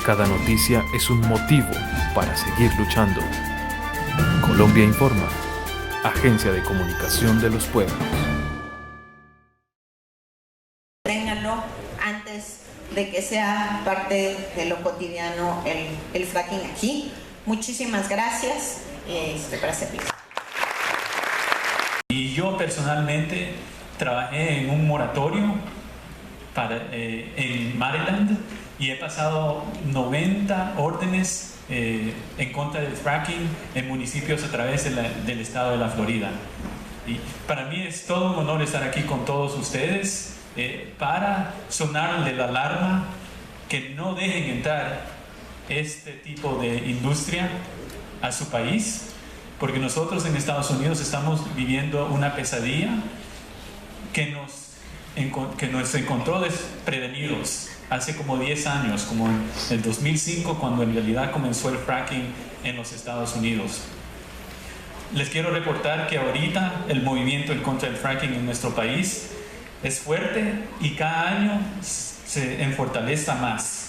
Cada noticia es un motivo para seguir luchando. Colombia Informa, Agencia de Comunicación de los Pueblos. Ténganlo antes de que sea parte de lo cotidiano el fracking aquí. Muchísimas gracias para servir. Y yo personalmente trabajé en un moratorio en Maryland y he pasado 90 órdenes en contra del fracking en municipios a través del estado de la Florida. Y para mí es todo un honor estar aquí con todos ustedes para sonarle la alarma que no dejen entrar este tipo de industria a su país, porque nosotros en Estados Unidos estamos viviendo una pesadilla que nos encontró desprevenidos hace como 10 años, como en el 2005, cuando en realidad comenzó el fracking en los Estados Unidos. Les quiero reportar que ahorita el movimiento en contra del fracking en nuestro país es fuerte y cada año se fortalece más.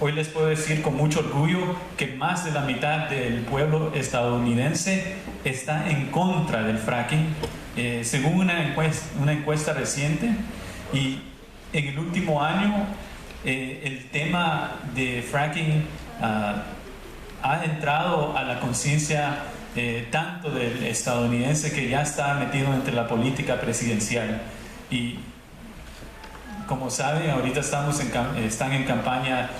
Hoy les puedo decir con mucho orgullo que más de la mitad del pueblo estadounidense está en contra del fracking, según una encuesta reciente. Y en el último año el tema de fracking ha entrado a la conciencia tanto del estadounidense, que ya está metido entre la política presidencial. Y como saben, ahorita están en campaña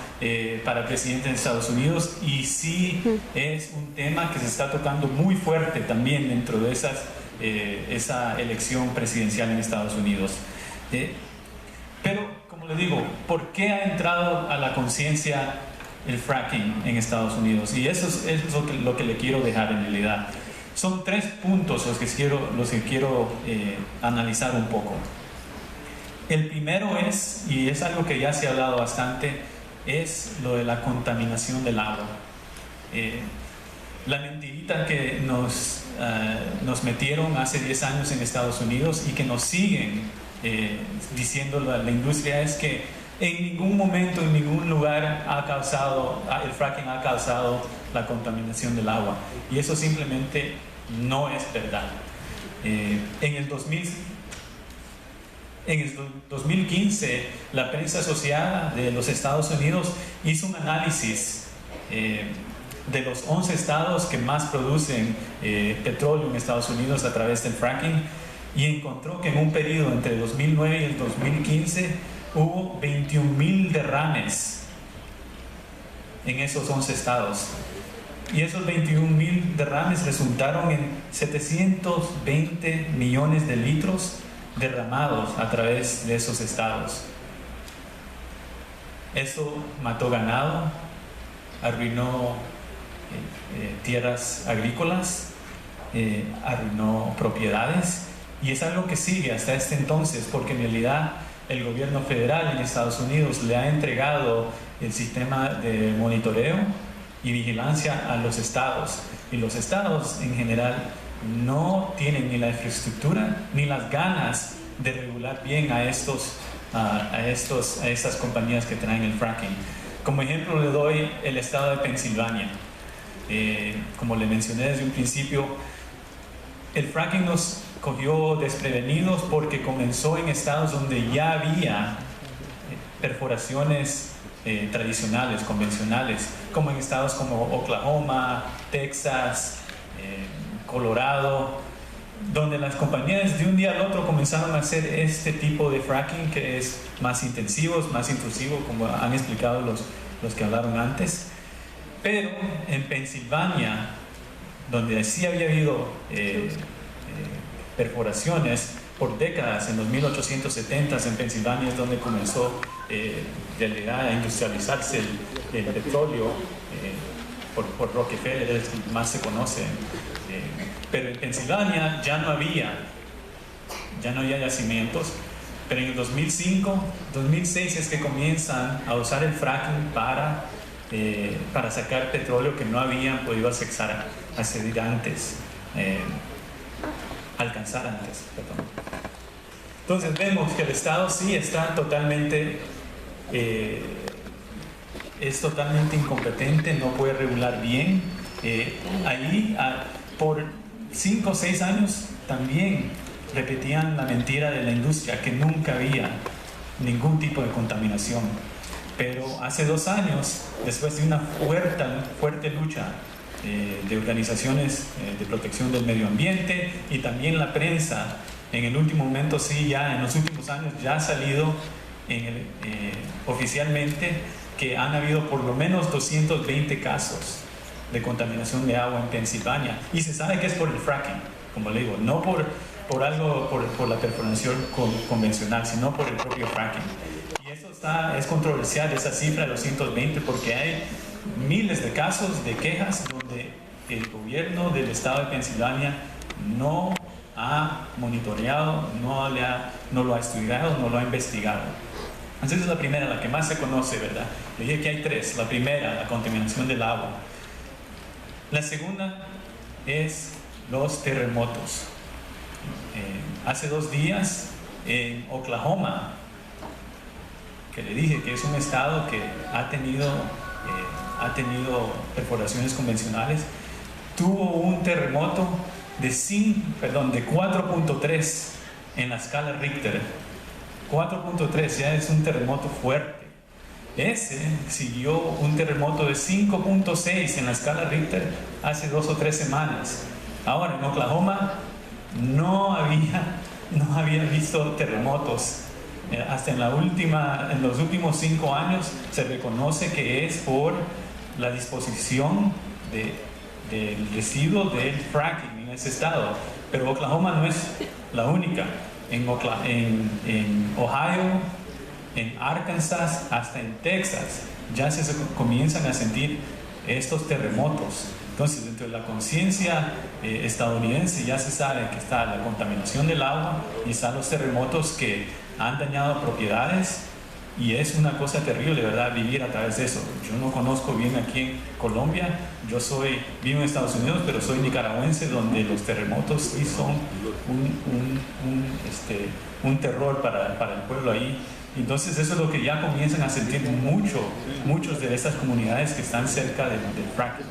para presidente de Estados Unidos, y sí es un tema que se está tocando muy fuerte también dentro de esa elección presidencial en Estados Unidos. Pero, como les digo, ¿por qué ha entrado a la conciencia el fracking en Estados Unidos? Y eso es lo que le quiero dejar en realidad. Son 3 puntos los que quiero analizar un poco. El primero es, y es algo que ya se ha hablado bastante, es lo de la contaminación del agua. La mentirita que nos metieron hace 10 años en Estados Unidos y que nos siguen diciendo la industria es que en ningún momento, en ningún lugar el fracking ha causado la contaminación del agua. Y eso simplemente no es verdad. En el 2015, la prensa asociada de los Estados Unidos hizo un análisis de los 11 estados que más producen petróleo en Estados Unidos a través del fracking, y encontró que en un periodo entre el 2009 y el 2015 hubo 21,000 derrames en esos 11 estados. Y esos 21,000 derrames resultaron en 720 millones de litros derramados a través de esos estados. Eso mató ganado, arruinó tierras agrícolas, arruinó propiedades, y es algo que sigue hasta este entonces, porque en realidad el gobierno federal en Estados Unidos le ha entregado el sistema de monitoreo y vigilancia a los estados, y los estados en general no tienen ni la infraestructura ni las ganas de regular bien a estas compañías que traen el fracking. Como ejemplo le doy el estado de Pensilvania. Como le mencioné desde un principio, el fracking nos cogió desprevenidos porque comenzó en estados donde ya había perforaciones tradicionales, convencionales, como en estados como Oklahoma, Texas, Colorado, donde las compañías de un día al otro comenzaron a hacer este tipo de fracking, que es más intensivo, más intrusivo, como han explicado los que hablaron antes. Pero en Pensilvania, donde sí había habido perforaciones por décadas, en los 1870s en Pensilvania es donde comenzó a industrializarse el petróleo, por Rockefeller, es el que más se conoce. Pero en Pensilvania ya no había yacimientos, pero en el 2005, 2006 es que comienzan a usar el fracking para sacar petróleo que no habían podido alcanzar antes. Entonces vemos que el Estado sí está totalmente es totalmente incompetente, no puede regular bien. Ahí, por 5 o 6 años, también repetían la mentira de la industria, que nunca había ningún tipo de contaminación. Pero hace 2 años, después de una fuerte lucha de organizaciones de protección del medio ambiente y también la prensa, en el último momento, sí, ya en los últimos años ya ha salido oficialmente que han habido por lo menos 220 casos de contaminación de agua en Pensilvania, y se sabe que es por el fracking, como le digo, no por la perforación convencional, sino por el propio fracking. Y eso es controversial, esa cifra de los 220, porque hay miles de casos de quejas donde el gobierno del estado de Pensilvania no ha monitoreado, no lo ha estudiado, no lo ha investigado. Entonces es la primera, la que más se conoce, ¿verdad? Le dije que hay 3. La primera, la contaminación del agua. La segunda es los terremotos. Hace 2 días en Oklahoma, que le dije que es un estado que ha tenido perforaciones convencionales, tuvo un terremoto de 4.3 en la escala Richter. 4.3 ya es un terremoto fuerte. Ese siguió un terremoto de 5.6 en la escala Richter hace 2 o 3 semanas. Ahora en Oklahoma no había visto terremotos. Hasta en los últimos 5 años se reconoce que es por la disposición del residuo del fracking en ese estado. Pero Oklahoma no es la única. En Ohio, en Arkansas, hasta en Texas, ya se comienzan a sentir estos terremotos. Entonces, dentro de la conciencia estadounidense ya se sabe que está la contaminación del agua y están los terremotos que han dañado propiedades, y es una cosa terrible, ¿verdad?, vivir a través de eso. Yo no conozco bien aquí en Colombia, vivo en Estados Unidos, pero soy nicaragüense, donde los terremotos sí son un terror para el pueblo ahí. Entonces eso es lo que ya comienzan a sentir muchos de estas comunidades que están cerca del fracking.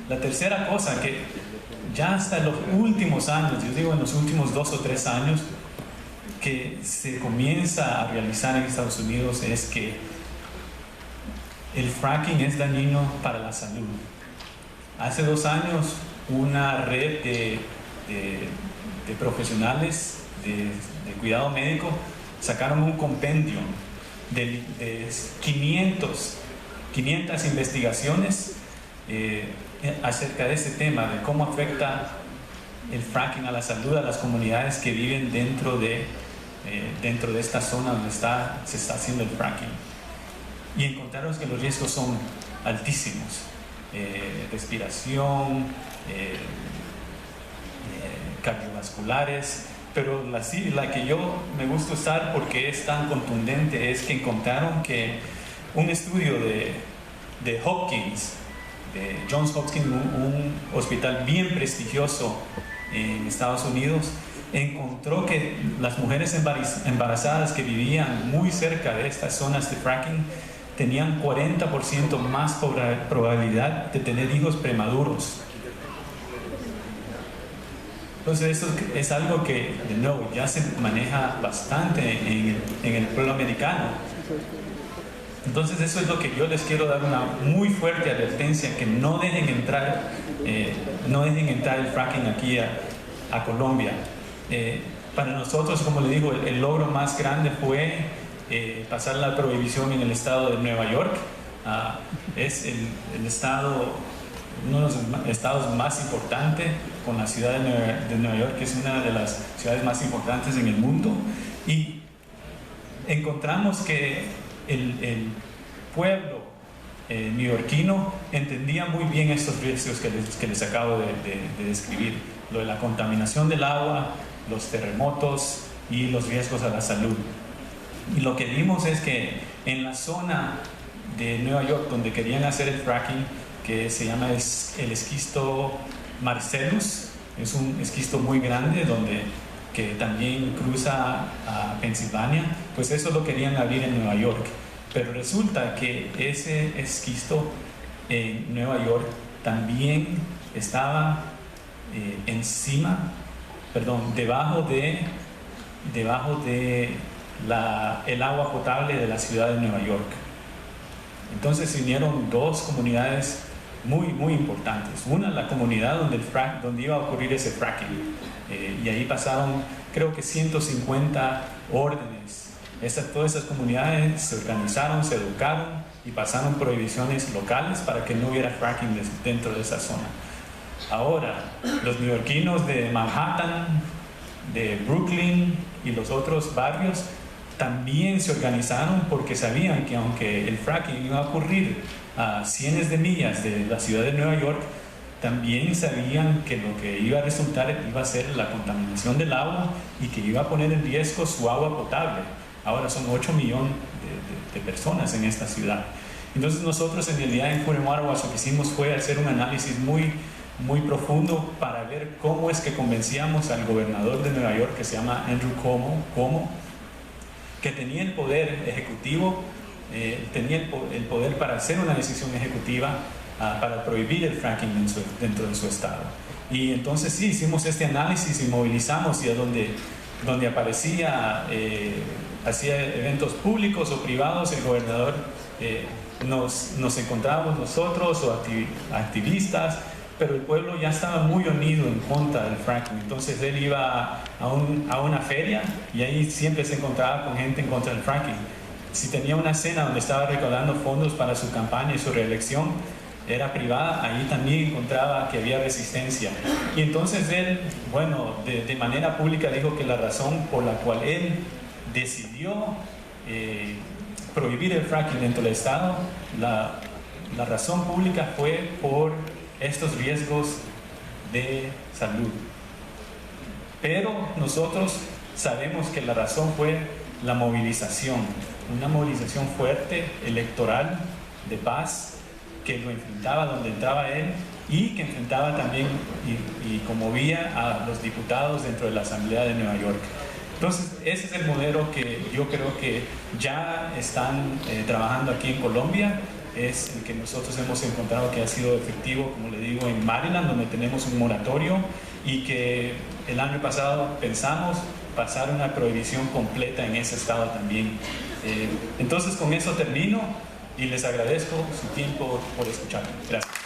La tercera cosa, que ya hasta en los últimos años, yo digo en los últimos 2 o 3 años, que se comienza a realizar en Estados Unidos, es que el fracking es dañino para la salud. Hace 2 años una red de profesionales de cuidado médico sacaron un compendio de 500 investigaciones acerca de ese tema, de cómo afecta el fracking a la salud a las comunidades que viven dentro de esta zona donde se está haciendo el fracking. Y encontraron que los riesgos son altísimos. Respiración, cardiovasculares, pero la que yo me gusta usar porque es tan contundente es que encontraron que un estudio de Hopkins, de Johns Hopkins, un hospital bien prestigioso en Estados Unidos, encontró que las mujeres embarazadas que vivían muy cerca de estas zonas de fracking tenían 40% más probabilidad de tener hijos prematuros. Entonces esto es algo que, de nuevo, ya se maneja bastante en el pueblo americano. Entonces eso es lo que yo les quiero dar una muy fuerte advertencia, que no dejen entrar el fracking aquí a Colombia. Para nosotros, como le digo, el logro más grande fue pasar la prohibición en el estado de Nueva York. Es el estado, uno de los estados más importantes, con la ciudad de Nueva York, que es una de las ciudades más importantes en el mundo, y encontramos que el pueblo neoyorquino entendía muy bien estos riesgos que les acabo de describir, lo de la contaminación del agua, los terremotos y los riesgos a la salud. Y lo que vimos es que en la zona de Nueva York donde querían hacer el fracking, que se llama el esquisto Marcellus, es un esquisto muy grande que también cruza a Pensilvania, pues eso lo querían abrir en Nueva York. Pero resulta que ese esquisto en Nueva York también estaba debajo de el agua potable de la ciudad de Nueva York. Entonces se unieron dos comunidades muy, muy importantes. Una, la comunidad donde iba a ocurrir ese fracking. Y ahí pasaron, creo que 150 órdenes. Todas esas comunidades se organizaron, se educaron y pasaron prohibiciones locales para que no hubiera fracking dentro de esa zona. Ahora, los neoyorquinos de Manhattan, de Brooklyn y los otros barrios también se organizaron porque sabían que aunque el fracking iba a ocurrir a cientos de millas de la ciudad de Nueva York, también sabían que lo que iba a resultar iba a ser la contaminación del agua y que iba a poner en riesgo su agua potable. Ahora son 8 millones de personas en esta ciudad. Entonces nosotros en el día en Food and Water Watch lo que hicimos fue hacer un análisis muy profundo para ver cómo es que convencíamos al gobernador de Nueva York, que se llama Andrew Cuomo, que tenía el poder ejecutivo, tenía el poder para hacer una decisión ejecutiva para prohibir el fracking dentro de su estado. Y entonces sí, hicimos este análisis y movilizamos, y a donde aparecía, hacía eventos públicos o privados, el gobernador nos encontrábamos nosotros o activistas, pero el pueblo ya estaba muy unido en contra del fracking. Entonces él iba a una feria y ahí siempre se encontraba con gente en contra del fracking. Si tenía una cena donde estaba recaudando fondos para su campaña y su reelección, era privada, ahí también encontraba que había resistencia. Y entonces él, de manera pública dijo que la razón por la cual él decidió prohibir el fracking dentro del estado, la razón pública fue por estos riesgos de salud. Pero nosotros sabemos que la razón fue la movilización, una movilización fuerte, electoral, de paz, que lo enfrentaba donde entraba él y que enfrentaba también y conmovía a los diputados dentro de la Asamblea de Nueva York. Entonces, ese es el modelo que yo creo que ya están trabajando aquí en Colombia. Es el que nosotros hemos encontrado que ha sido efectivo, como le digo, en Maryland, donde tenemos un moratorio, y que el año pasado pensamos pasar una prohibición completa en ese estado también. Entonces con eso termino y les agradezco su tiempo por escucharme. Gracias.